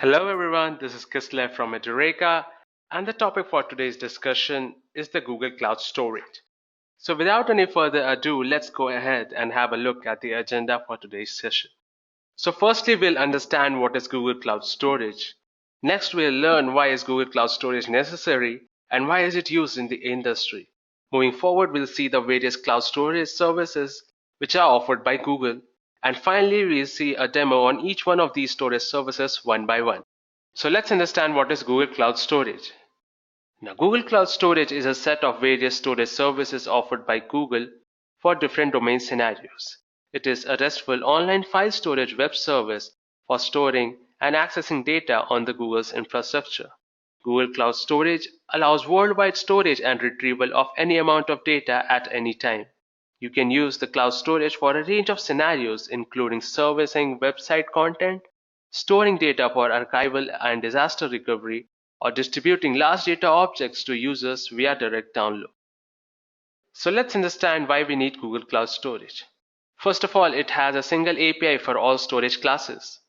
Hello everyone, this is 𝐂𝐝𝐿 from Edureka, and the topic for today's discussion is the Google Cloud Storage. So without any further ado, let's go ahead and have a look at the agenda for today's session. So firstly, we'll understand what is Google Cloud Storage. Next, we'll learn why is Google Cloud Storage necessary and why is it used in the industry. Moving forward, we'll see the various cloud storage services which are offered by Google. And finally, we'll see a demo on each one of these storage services one by one. So let's understand what is Google Cloud Storage. Now, Google Cloud Storage is a set of various storage services offered by Google for different domain scenarios. It is a RESTful online file storage web service for storing and accessing data on the Google's infrastructure. Google Cloud Storage allows worldwide storage and retrieval of any amount of data at any time. You can use the cloud storage for a range of scenarios, including servicing website content, storing data for archival and disaster recovery, or distributing large data objects to users via direct download. So let's understand why we need Google Cloud Storage. First of all, it has a single API for all storage classes.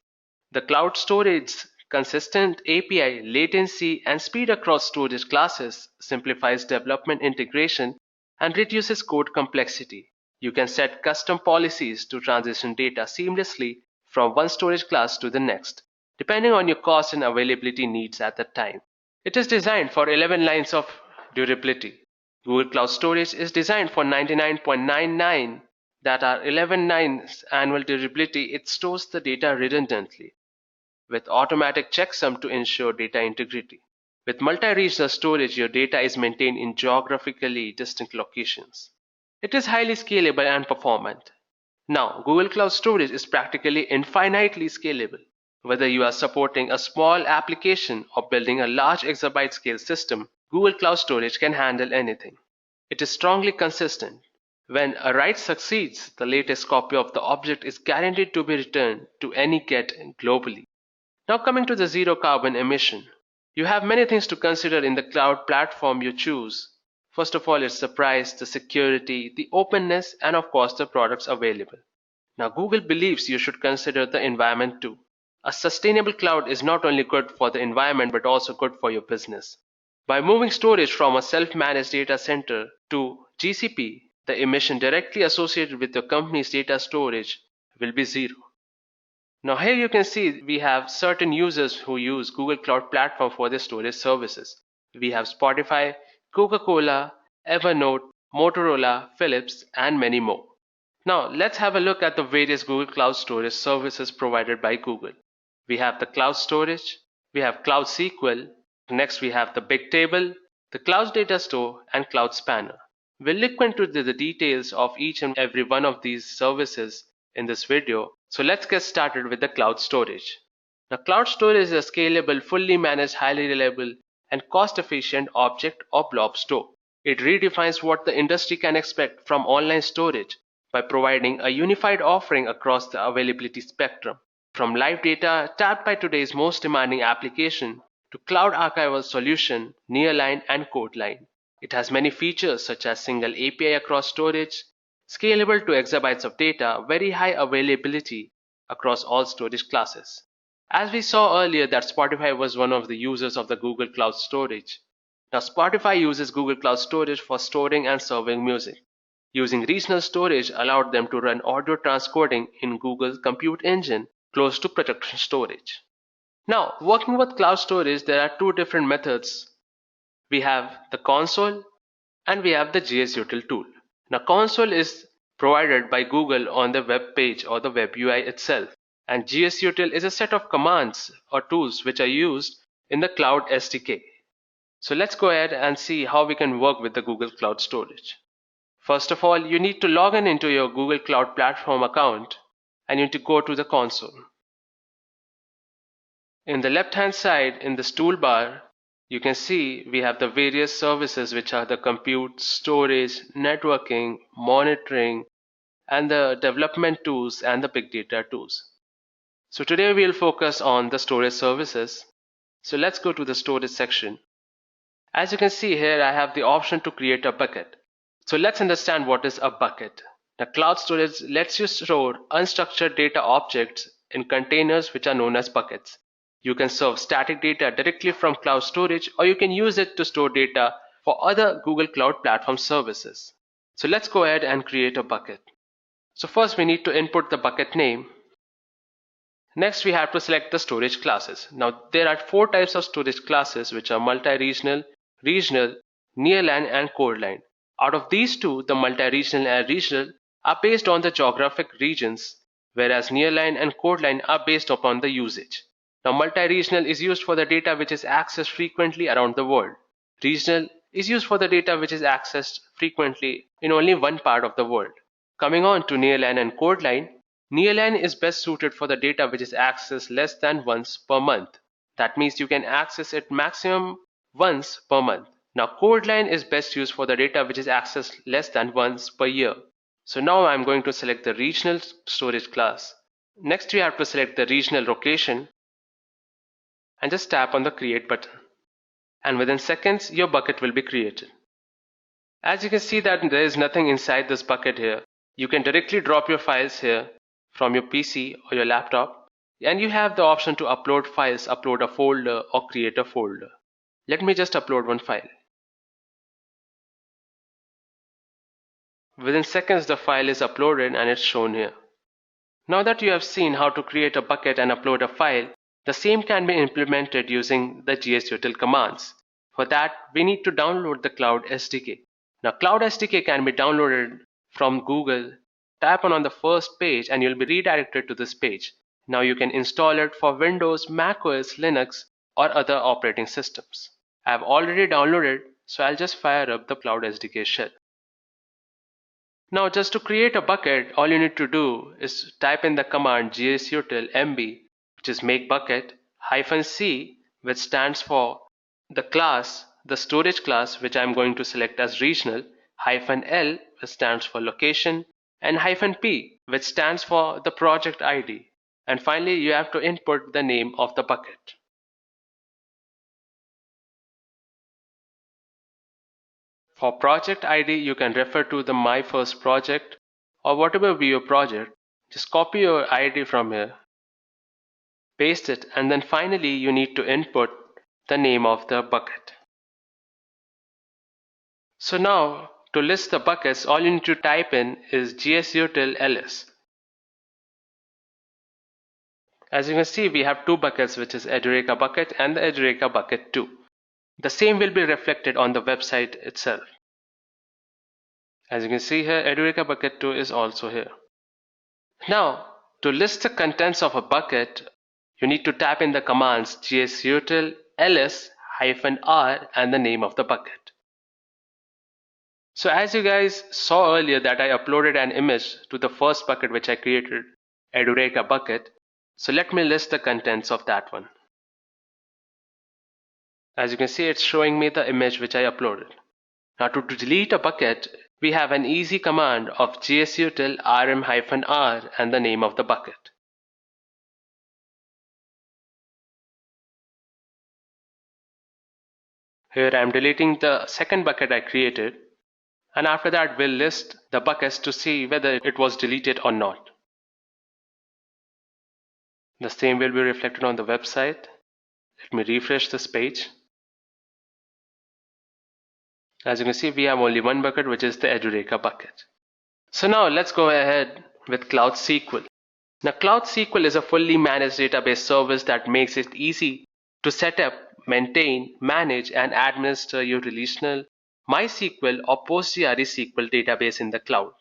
The cloud storage's consistent API, latency, and speed across storage classes simplifies development integration and reduces code complexity. You can set custom policies to transition data seamlessly from one storage class to the next, depending on your cost and availability needs at the time. It is designed for 11 lines of durability. Google Cloud Storage is designed for 99.99 that are 11 nines annual durability. It stores the data redundantly with automatic checksum to ensure data integrity. With multi-regional storage, your data is maintained in geographically distinct locations. It is highly scalable and performant. Now, Google Cloud Storage is practically infinitely scalable. Whether you are supporting a small application or building a large exabyte scale system, Google Cloud Storage can handle anything. It is strongly consistent. When a write succeeds, the latest copy of the object is guaranteed to be returned to any get globally. Now coming to the zero carbon emission. You have many things to consider in the cloud platform you choose. First of all, it's the price, the security, the openness, and of course the products available. Now Google believes you should consider the environment too. A sustainable cloud is not only good for the environment but also good for your business. By moving storage from a self-managed data center to GCP, the emission directly associated with your company's data storage will be zero. Now here you can see we have certain users who use Google Cloud Platform for their storage services. We have Spotify, Coca-Cola, Evernote, Motorola, Philips, and many more. Now let's have a look at the various Google Cloud Storage services provided by Google. We have the Cloud Storage, we have Cloud SQL, next we have the Bigtable, the Cloud Datastore, and Cloud Spanner. We'll look into the details of each and every one of these services in this video. So let's get started with the cloud storage. Now, cloud storage is a scalable, fully managed, highly reliable, and cost-efficient object or blob store. It redefines what the industry can expect from online storage by providing a unified offering across the availability spectrum. From live data tapped by today's most demanding application to cloud archival solution, nearline and code line. It has many features such as single API across storage, scalable to exabytes of data, very high availability across all storage classes. As we saw earlier that Spotify was one of the users of the Google Cloud Storage. Now Spotify uses Google Cloud Storage for storing and serving music. Using regional storage allowed them to run audio transcoding in Google's compute engine close to production storage. Now, working with cloud storage, there are two different methods. We have the console and we have the GSUtil tool. Now, console is provided by Google on the web page or the web UI itself, and GSUtil is a set of commands or tools which are used in the Cloud SDK. So let's go ahead and see how we can work with the Google Cloud Storage. First of all, you need to log in into your Google Cloud Platform account and you need to go to the console. In the left hand side in this toolbar, you can see we have the various services which are the compute, storage, networking, monitoring, and the development tools and the big data tools. So today we'll focus on the storage services. So let's go to the storage section. As you can see here, I have the option to create a bucket. So let's understand what is a bucket. The cloud storage lets you store unstructured data objects in containers which are known as buckets. You can serve static data directly from cloud storage, or you can use it to store data for other Google Cloud Platform services. So let's go ahead and create a bucket. So first we need to input the bucket name. Next we have to select the storage classes. Now there are 4 types of storage classes, which are multi-regional, regional, nearline and codeline. Out of these two, the multi-regional and regional are based on the geographic regions, whereas nearline and codeline are based upon the usage. Now multi-regional is used for the data which is accessed frequently around the world. Regional is used for the data which is accessed frequently in only one part of the world. Coming on to nearline and codeline, nearline is best suited for the data which is accessed less than once per month. That means you can access it maximum once per month. Now codeline is best used for the data which is accessed less than once per year. So now I'm going to select the regional storage class. Next we have to select the regional location and just tap on the create button. And within seconds your bucket will be created. As you can see that there is nothing inside this bucket here. You can directly drop your files here from your PC or your laptop, and you have the option to upload files, upload a folder or create a folder. Let me just upload one file. Within seconds the file is uploaded and it's shown here. Now that you have seen how to create a bucket and upload a file, the same can be implemented using the GSUtil commands. For that, we need to download the Cloud SDK. Now Cloud SDK can be downloaded from Google. Tap on the first page and you'll be redirected to this page. Now you can install it for Windows, macOS, Linux or other operating systems. I have already downloaded, so I'll just fire up the Cloud SDK shell. Now just to create a bucket, all you need to do is type in the command GSUtil mb, which is make bucket, -c, which stands for the class, the storage class, which I'm going to select as regional, -l, which stands for location, and -p, which stands for the project ID. And finally you have to input the name of the bucket. For project ID, you can refer to the My First Project or whatever be your project. Just copy your ID from here, paste it, and then finally you need to input the name of the bucket. So now to list the buckets, all you need to type in is GSUtil ls. As you can see, we have 2 buckets, which is Edureka bucket and the Edureka bucket 2. The same will be reflected on the website itself. As you can see here, Edureka bucket 2 is also here. Now, to list the contents of a bucket, you need to tap in the commands GSUtil ls -r and the name of the bucket. So as you guys saw earlier that I uploaded an image to the first bucket which I created, Edureka bucket. So let me list the contents of that one. As you can see, it's showing me the image which I uploaded. Now to delete a bucket, we have an easy command of GSUtil rm-r and the name of the bucket. Here I am deleting the second bucket I created, and after that we'll list the buckets to see whether it was deleted or not. The same will be reflected on the website. Let me refresh this page. As you can see, we have only one bucket, which is the Edureka bucket. So now let's go ahead with Cloud SQL. Now Cloud SQL is a fully managed database service that makes it easy to set up, maintain, manage and administer your relational, MySQL or PostgreSQL database in the cloud.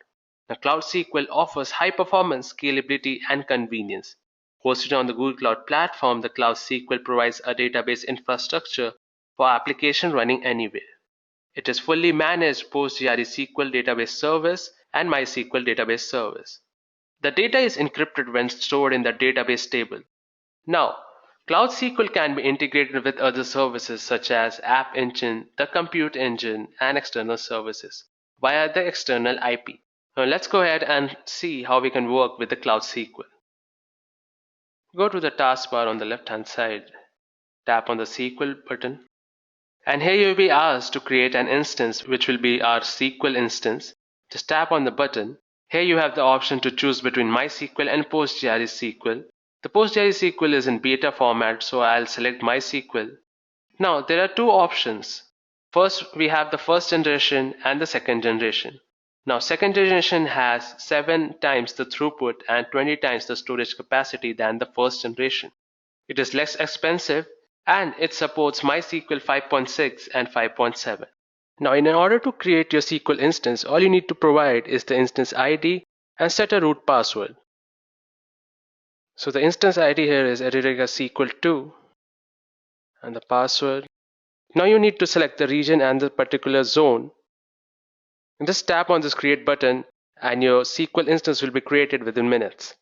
Now Cloud SQL offers high performance, scalability and convenience. Hosted on the Google Cloud Platform, the Cloud SQL provides a database infrastructure for application running anywhere. It is fully managed PostgreSQL database service and MySQL database service. The data is encrypted when stored in the database table. Now, Cloud SQL can be integrated with other services such as App Engine, the Compute Engine, and external services via the external IP. Now let's go ahead and see how we can work with the Cloud SQL. Go to the taskbar on the left hand side, tap on the SQL button, and here you'll be asked to create an instance which will be our SQL instance. Just tap on the button. Here you have the option to choose between MySQL and PostgreSQL. The PostgreSQL is in beta format, so I'll select MySQL. Now there are two options. First, we have the first generation and the second generation. Now second generation has 7 times the throughput and 20 times the storage capacity than the first generation. It is less expensive and it supports MySQL 5.6 and 5.7. Now in order to create your SQL instance, all you need to provide is the instance ID and set a root password. So the instance ID here is Edureka SQL2 and the password. Now you need to select the region and the particular zone. And just tap on this create button and your SQL instance will be created within minutes.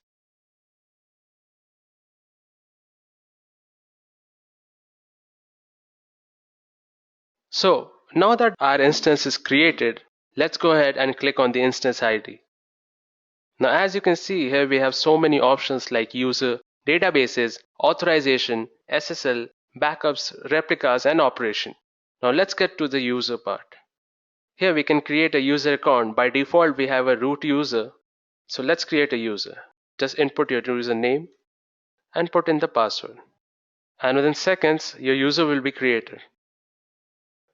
So now that our instance is created, let's go ahead and click on the instance ID. Now as you can see here, we have so many options like user, databases, authorization, SSL, backups, replicas, and operation. Now let's get to the user part. Here we can create a user account. By default we have a root user. So let's create a user. Just input your username and put in the password. And within seconds your user will be created.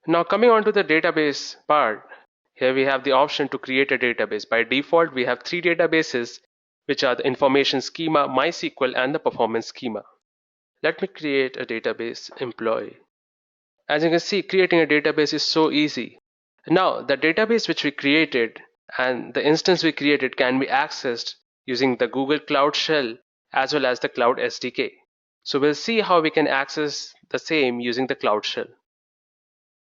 Now coming on to the database part, here we have the option to create a database. By default we have 3 databases, which are the information schema, MySQL, and the performance schema. Let me create a database employee. As you can see, creating a database is so easy. Now the database which we created and the instance we created can be accessed using the Google Cloud Shell as well as the Cloud SDK. So we'll see how we can access the same using the Cloud Shell.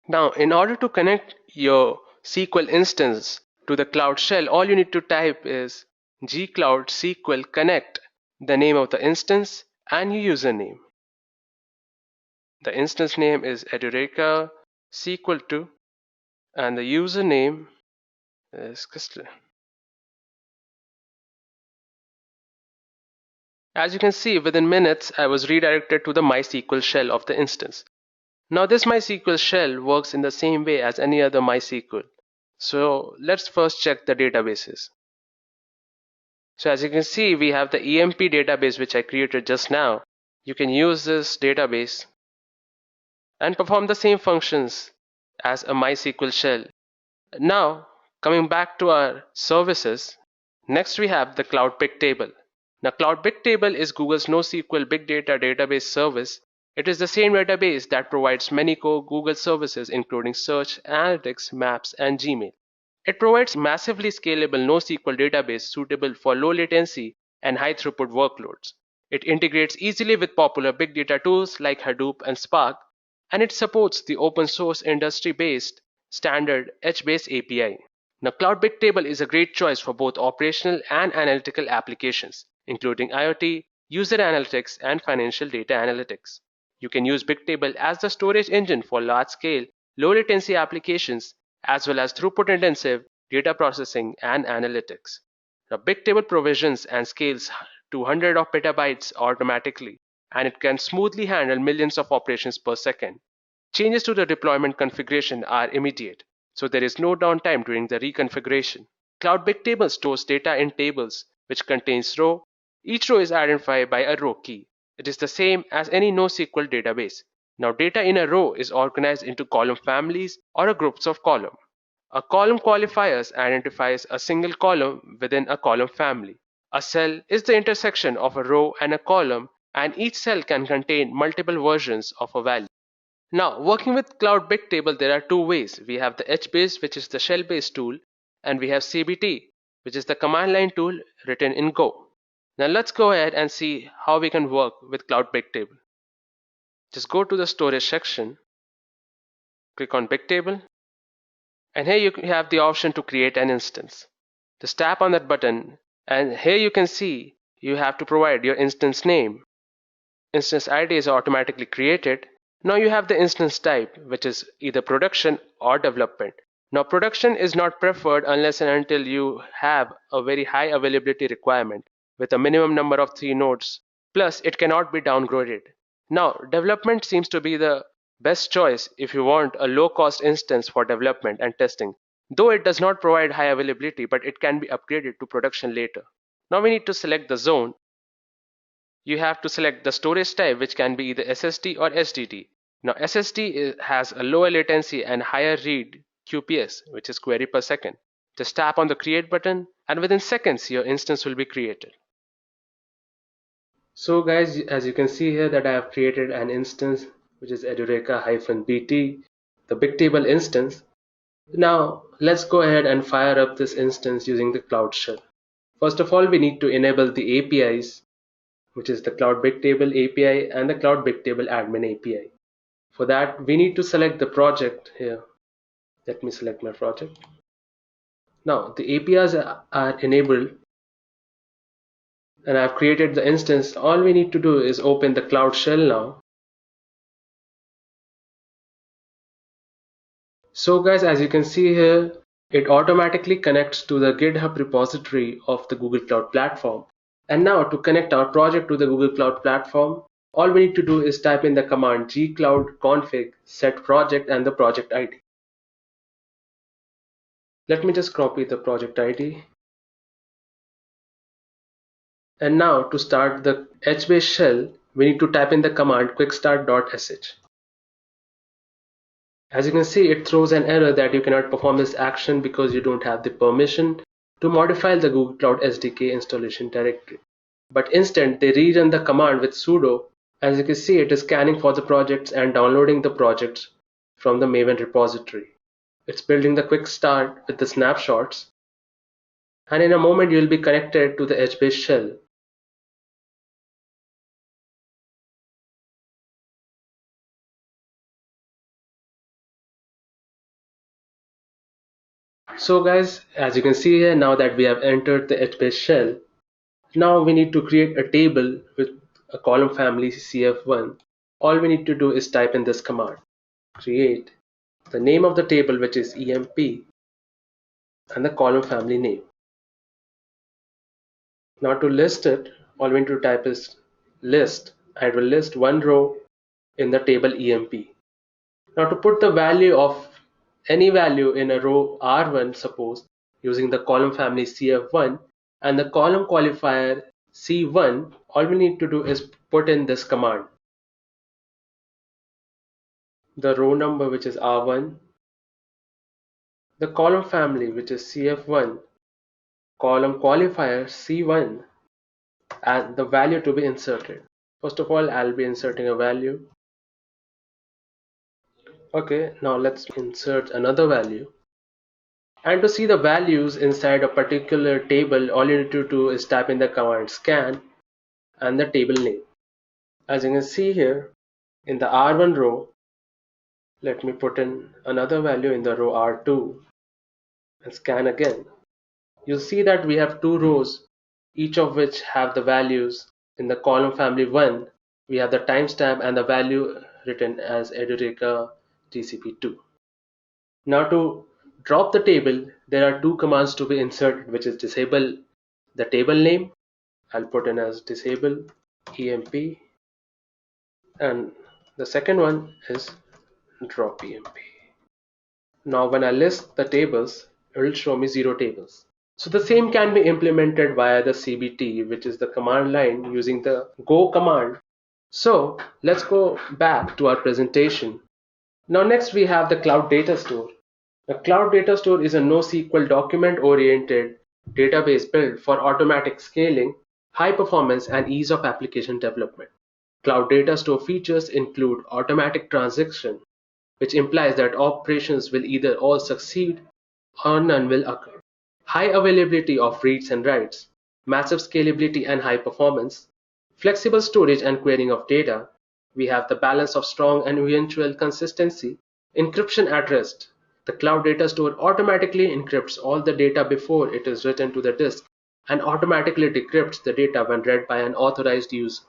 Now in order to connect your SQL instance to the Cloud Shell, all you need to type is 𝐸-𝐶L the name of the instance and your username. The instance name is Edureka SQL2 and the username is 𝐶L. As you can see, within minutes I was redirected to the MySQL shell of the instance. Now this MySQL shell works in the same way as any other MySQL. So let's first check the databases. So as you can see, we have the EMP database which I created just now. You can use this database and perform the same functions as a MySQL shell. Now coming back to our services, next we have the Cloud Bigtable. Now Cloud Bigtable is Google's NoSQL big data database service. It is the same database that provides many core Google services including search, analytics, maps, and Gmail. It provides massively scalable NoSQL database suitable for low latency and high throughput workloads. It integrates easily with popular big data tools like Hadoop and Spark, and it supports the open source industry-based standard HBase API. Now Cloud Bigtable is a great choice for both operational and analytical applications, including IoT, user analytics, and financial data analytics. You can use Bigtable as the storage engine for large-scale, low-latency applications as well as throughput-intensive data processing and analytics. Now, Bigtable provisions and scales to hundreds of petabytes automatically, and it can smoothly handle millions of operations per second. Changes to the deployment configuration are immediate, so there is no downtime during the reconfiguration. Cloud Bigtable stores data in tables, which contains row. Each row is identified by a row key. It is the same as any NoSQL database. Now data in a row is organized into column families or groups of columns. A column qualifiers identifies a single column within a column family. A cell is the intersection of a row and a column, and each cell can contain multiple versions of a value. Now working with Cloud Bigtable, there are two ways. We have the HBase, which is the shell-based tool, and we have CBT, which is the command line tool written in Go. Now let's go ahead and see how we can work with Cloud Bigtable. Just go to the storage section, click on Bigtable, and here you have the option to create an instance. Just tap on that button, and here you can see you have to provide your instance name. Instance ID is automatically created. Now you have the instance type, which is either production or development. Now production is not preferred unless and until you have a very high availability requirement with a minimum number of 3 nodes, plus it cannot be downgraded. Now development seems to be the best choice if you want a low cost instance for development and testing, though it does not provide high availability, but it can be upgraded to production later. Now we need to select the zone. you have to select the storage type, which can be either SSD or SDD. Now SSD has a lower latency and higher read QPS, which is query per second. Just tap on the create button and within seconds your instance will be created. So guys, as you can see here that I have created an instance which is Edureka-BT, the Bigtable instance. Now let's go ahead and fire up this instance using the Cloud Shell. First of all, we need to enable the APIs, which is the Cloud Bigtable API and the Cloud Bigtable Admin API. For that, we need to select the project here. Let me select my project. Now the APIs are enabled and I've created the instance. All we need to do is open the Cloud Shell now. So guys, as you can see here, it automatically connects to the GitHub repository of the Google Cloud Platform. And now to connect our project to the Google Cloud Platform, all we need to do is type in the command gcloud-config set project and the project ID. Let me just copy the project ID. And now to start the H-based shell, we need to type in the command quickstart.sh. As you can see, it throws an error that you cannot perform this action because you don't have the permission to modify the Google Cloud SDK installation directory. But instead, they rerun the command with sudo. As you can see, it is scanning for the projects and downloading the projects from the Maven repository. It's building the quick start with the snapshots. And in a moment, you will be connected to the H-based shell. So guys, as you can see here, now that we have entered the H-based shell, now we need to create a table with a column family CF1. All we need to do is type in this command, create the name of the table, which is EMP, and the column family name. Now to list it, all we need to type is list, and it will list one row in the table EMP. Now to put the value of any value in a row R1, suppose, using the column family CF1 and the column qualifier C1, all we need to do is put in this command. The row number, which is R1, the column family, which is CF1, column qualifier C1, and the value to be inserted. First of all, I'll be inserting a value. Okay, now let's insert another value. And to see the values inside a particular table, all you need to do is type in the command scan and the table name. As you can see here, in the R1 row, let me put in another value in the row R2 and scan again. You'll see that we have two rows, each of which have the values. In the column family 1, we have the timestamp and the value written as Edureka GCP2. Now to drop the table, there are two commands to be inserted, which is disable the table name. I'll put in as disable EMP, and the second one is drop EMP. Now when I list the tables, it will show me 0 tables. So the same can be implemented via the CBT, which is the command line using the go command. So let's go back to our presentation. Now next we have the Cloud Datastore. The Cloud Datastore is a NoSQL document-oriented database built for automatic scaling, high performance, and ease of application development. Cloud Datastore features include automatic transaction, which implies that operations will either all succeed or none will occur. High availability of reads and writes, massive scalability and high performance, flexible storage and querying of data. We have the balance of strong and eventual consistency, encryption at rest. The Cloud Datastore automatically encrypts all the data before it is written to the disk and automatically decrypts the data when read by an authorized user.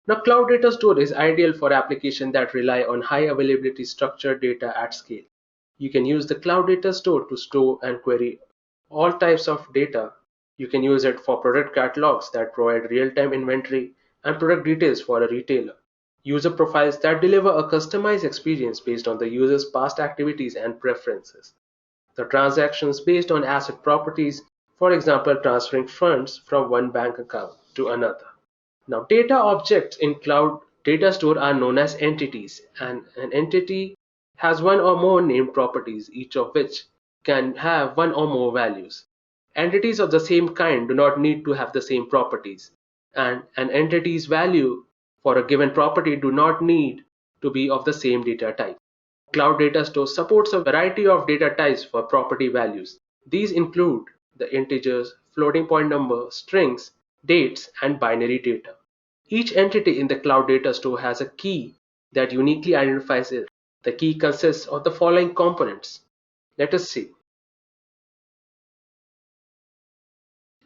Now, Cloud Datastore is ideal for applications that rely on high availability structured data at scale. You can use the Cloud Datastore to store and query all types of data. You can use it for product catalogs that provide real-time inventory and product details for a retailer. User profiles that deliver a customized experience based on the user's past activities and preferences. The transactions based on asset properties, for example, transferring funds from one bank account to another. Now, data objects in Cloud Datastore are known as entities, and an entity has one or more named properties, each of which can have one or more values. Entities of the same kind do not need to have the same properties, and an entity's value for a given property do not need to be of the same data type. Cloud Datastore supports a variety of data types for property values. These include the integers, floating point number, strings, dates, and binary data. Each entity in the Cloud Datastore has a key that uniquely identifies it. The key consists of the following components. Let us see.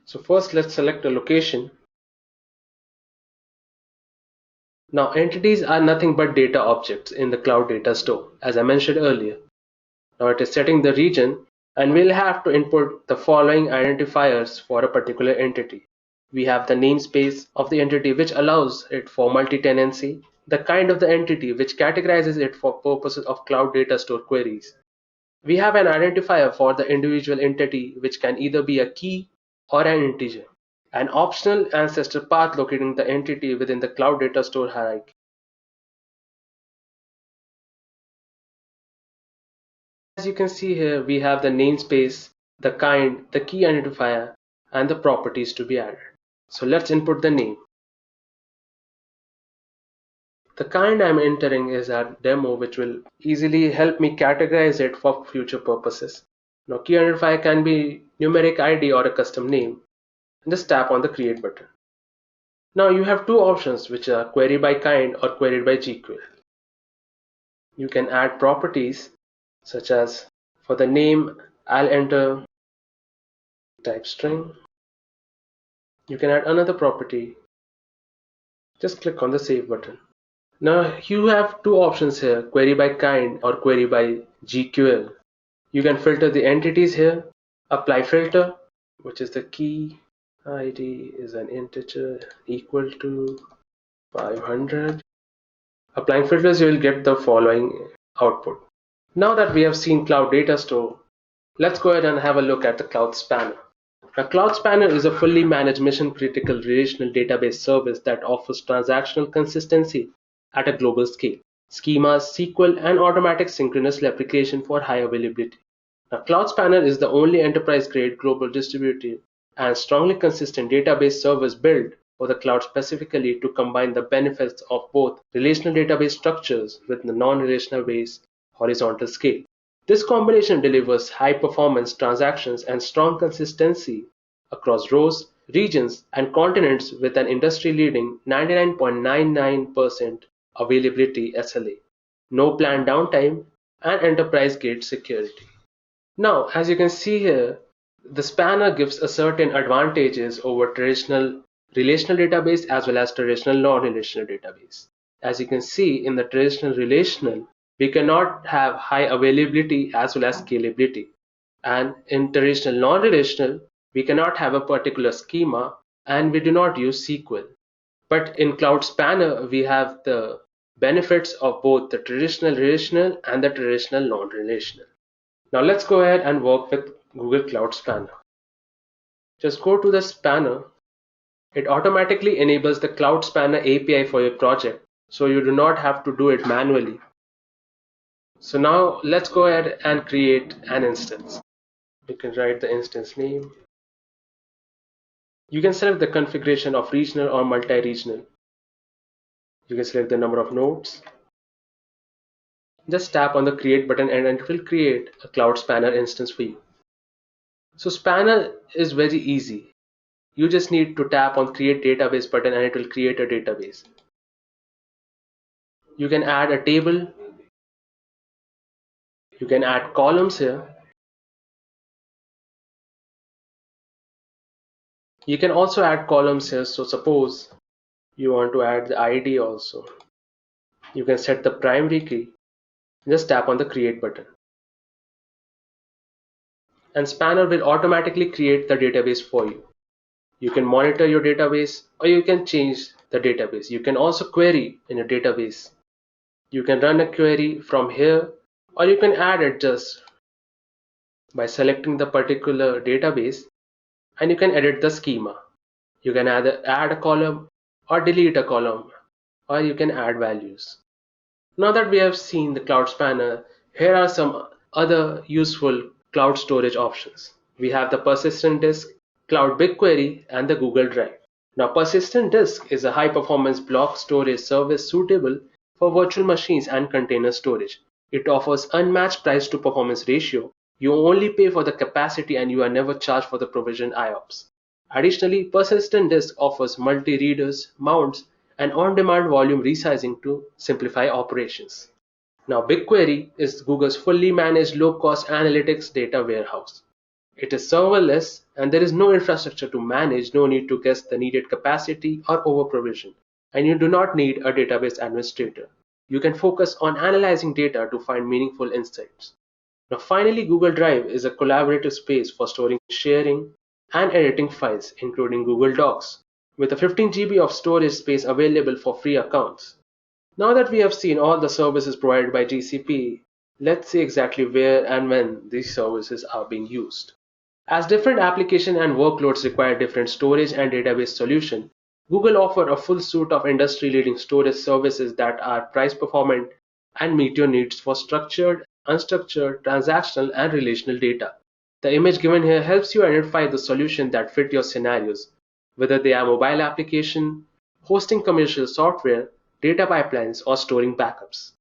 So first, let's select a location. Now, entities are nothing but data objects in the Cloud Datastore, as I mentioned earlier. Now it is setting the region, and we'll have to input the following identifiers for a particular entity. We have the namespace of the entity, which allows it for multi-tenancy, the kind of the entity, which categorizes it for purposes of Cloud Datastore queries. We have an identifier for the individual entity, which can either be a key or an integer. An optional ancestor path locating the entity within the Cloud Datastore hierarchy. As you can see here, we have the namespace, the kind, the key identifier, and the properties to be added. So let's input the name. The kind I'm entering is a demo, which will easily help me categorize it for future purposes. Now, key identifier can be numeric ID or a custom name. Just tap on the create button. Now you have two options, which are query by kind or query by GQL. You can add properties such as, for the name, I'll enter type string. You can add another property. Just click on the save button. Now you have two options here, query by kind or query by GQL. You can filter the entities here, apply filter, which is the key ID is an integer equal to 500. Applying filters, you will get the following output. Now that we have seen Cloud Datastore, let's go ahead and have a look at the Cloud Spanner. A Cloud Spanner is a fully managed mission-critical relational database service that offers transactional consistency at a global scale, schemas, SQL, and automatic synchronous replication for high availability. Now, Cloud Spanner is the only enterprise-grade global distributed and strongly consistent database service built for the cloud specifically to combine the benefits of both relational database structures with the non-relational base horizontal scale. This combination delivers high-performance transactions and strong consistency across rows, regions, and continents with an industry-leading 99.99% availability SLA, no planned downtime, and enterprise-grade security. Now, as you can see here, the spanner gives a certain advantages over traditional relational database as well as traditional non-relational database. As you can see, in the traditional relational, we cannot have high availability as well as scalability. And in traditional non-relational, we cannot have a particular schema and we do not use SQL. But in Cloud Spanner, we have the benefits of both the traditional relational and the traditional non-relational. Now let's go ahead and work with Google Cloud Spanner. Just go to the spanner. It automatically enables the Cloud Spanner API for your project, so you do not have to do it manually. So now let's go ahead and create an instance. You can write the instance name. You can select the configuration of regional or multi-regional. You can select the number of nodes. Just tap on the create button and it will create a Cloud Spanner instance for you. So Spanner is very easy. You just need to tap on create database button and it will create a database. You can add a table. You can add columns here. You can also add columns here. So suppose you want to add the ID also. You can set the primary key. Just tap on the create button. And Spanner will automatically create the database for you. You can monitor your database or you can change the database. You can also query in a database. You can run a query from here or you can add it just by selecting the particular database and you can edit the schema. You can add a column or delete a column, or you can add values. Now that we have seen the Cloud Spanner, here are some other useful cloud storage options. We have the persistent disk, Cloud BigQuery, and the Google Drive. Now, persistent disk is a high-performance block storage service suitable for virtual machines and container storage. It offers unmatched price to performance ratio. You only pay for the capacity and you are never charged for the provision IOPS. Additionally, persistent disk offers multi-readers, mounts, and on-demand volume resizing to simplify operations. Now, BigQuery is Google's fully managed low-cost analytics data warehouse. It is serverless and there is no infrastructure to manage, no need to guess the needed capacity or over-provision, and you do not need a database administrator. You can focus on analyzing data to find meaningful insights. Now, finally, Google Drive is a collaborative space for storing, sharing, and editing files, including Google Docs, with a 15 GB of storage space available for free accounts. Now that we have seen all the services provided by GCP, let's see exactly where and when these services are being used. As different applications and workloads require different storage and database solutions, Google offers a full suite of industry-leading storage services that are price-performant and meet your needs for structured, unstructured, transactional, and relational data. The image given here helps you identify the solutions that fit your scenarios, whether they are mobile application, hosting commercial software, data pipelines, or storing backups.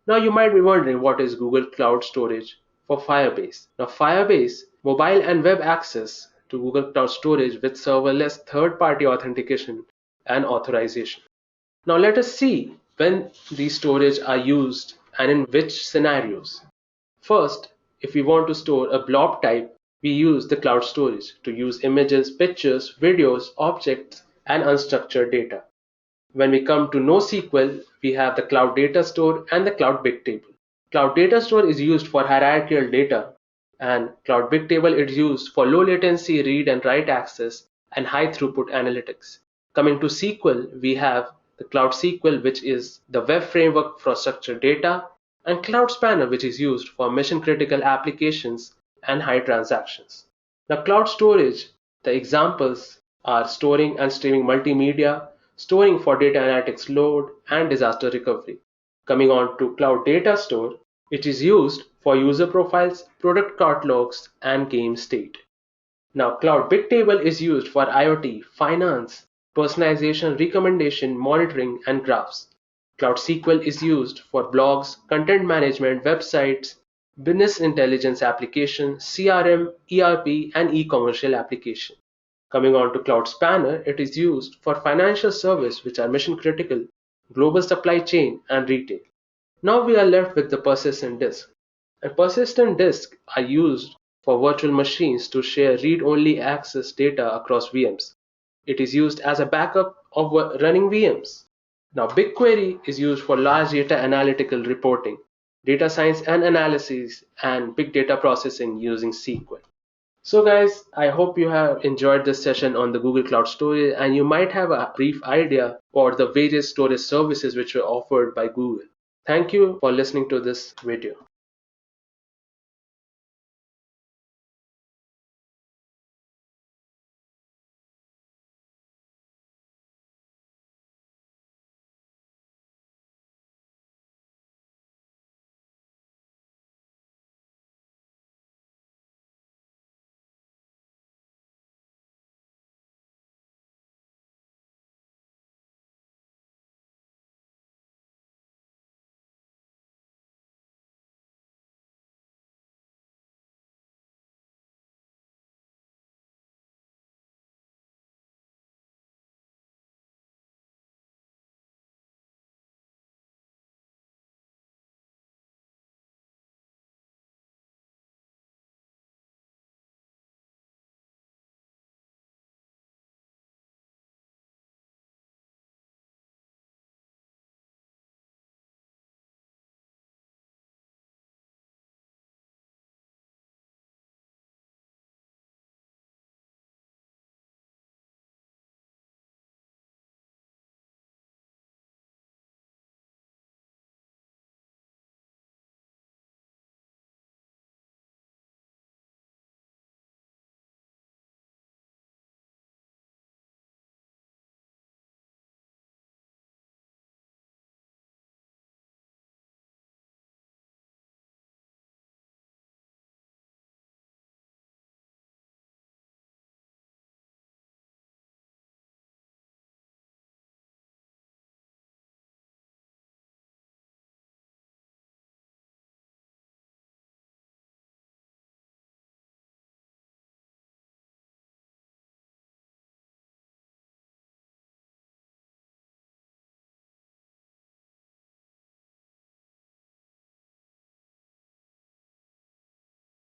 Now you might be wondering what is Google Cloud Storage for Firebase. Now Firebase, mobile and web access to Google Cloud Storage with serverless third-party authentication and authorization. Now let us see when these storage are used and in which scenarios. First, if we want to store a blob type, we use the cloud storage to use images, pictures, videos, objects, and unstructured data. When we come to NoSQL, we have the Cloud Datastore and the Cloud Bigtable. Cloud Datastore is used for hierarchical data, and Cloud Bigtable is used for low latency read and write access and high throughput analytics. Coming to SQL, we have the Cloud SQL, which is the web framework for structured data, and Cloud Spanner, which is used for mission critical applications and high transactions. Now, cloud storage, the examples are storing and streaming multimedia, storing for data analytics load, and disaster recovery. Coming on to Cloud Datastore, it is used for user profiles, product catalogs, and game state. Now, Cloud Bigtable is used for IoT, finance, personalization, recommendation, monitoring, and graphs. Cloud SQL is used for blogs, content management, websites, business intelligence application, CRM, ERP, and e-commercial application. Coming on to Cloud Spanner, it is used for financial service which are mission critical, global supply chain, and retail. Now we are left with the persistent disk. And persistent disks are used for virtual machines to share read-only access data across VMs. It is used as a backup of running VMs. Now BigQuery is used for large data analytical reporting, data science and analysis, and big data processing using SQL. So guys, I hope you have enjoyed this session on the Google Cloud Storage and you might have a brief idea for the various storage services which were offered by Google. Thank you for listening to this video.